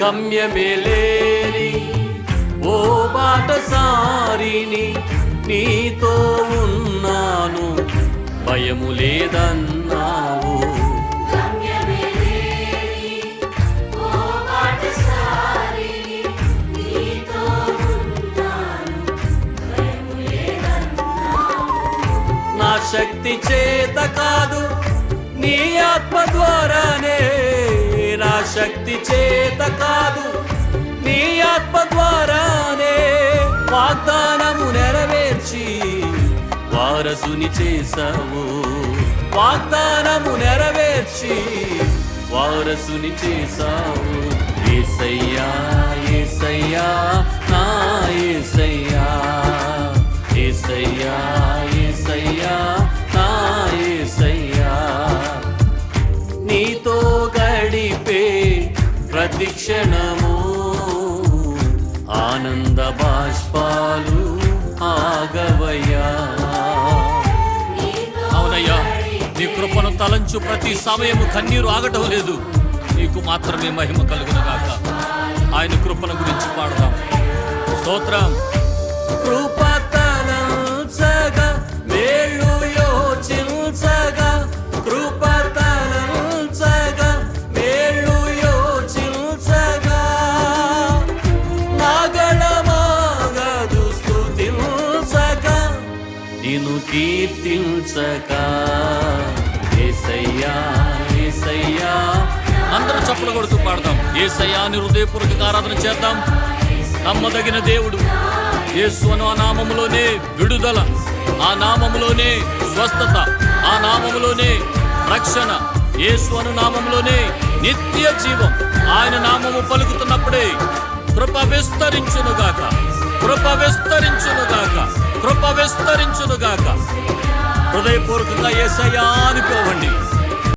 గమ్యమే లేని ఓ బాటసారిని, నీతో ఉన్నాను భయము లేదన్నావు. నా శక్తి చేత కాదు నీ ఆత్మ ద్వారానే, నా శక్తి చేత కాదు నీ ఆత్మ ద్వారానే వాగ్దానము నెరవేర్చి వారసుని చేసావు. వాగ్దానము నెరవేర్చి వారసుని చేసావు. యేసయ్యా యేసయ్యా నా యేసయ్యా, యేసయ్యా యేసయ్యా నా యేసయ్యా. నీతో గడిపే ప్రతి క్షణము ఆనంద బాష్పాలు ఆగవయ్యా. అవునయ్యా, నీ కృపను తలంచు ప్రతి సమయము కన్నీరు ఆగటం లేదు. నీకు మాత్రమే మహిమ కలుగును గాక. ఆయన కృపను గురించి పాడదాం. స్తోత్రం. కృప తలంచగా మేలు యోచించగా, కృప తలంచగా మేలు యోచించగా, నాగళమాగదు స్తుతించగా నిన్ను కీర్తించగా. యేసయ్యా యేసయ్యా. అందరూ చప్పలు కొడుతూ పాడదాం. యేసయ్యా అని హృదయపూర్వక ఆరాధన చేద్దాం. నమ్మదగిన దేవుడు యేసు అను ఆ నామములోనే విడుదల, ఆ నామములోనే స్వస్థత, ఆ నామములోనే రక్షణ, యేసు అను నామములోనే నిత్య జీవం. ఆయన నామము పలుకుతున్నప్పుడే కృప విస్తరించునుగాక, కృప విస్తరించునుగాక, కృప విస్తరించునుగాక. హృదయపూర్వకంగా యేసయ్యా అనుకోవండి.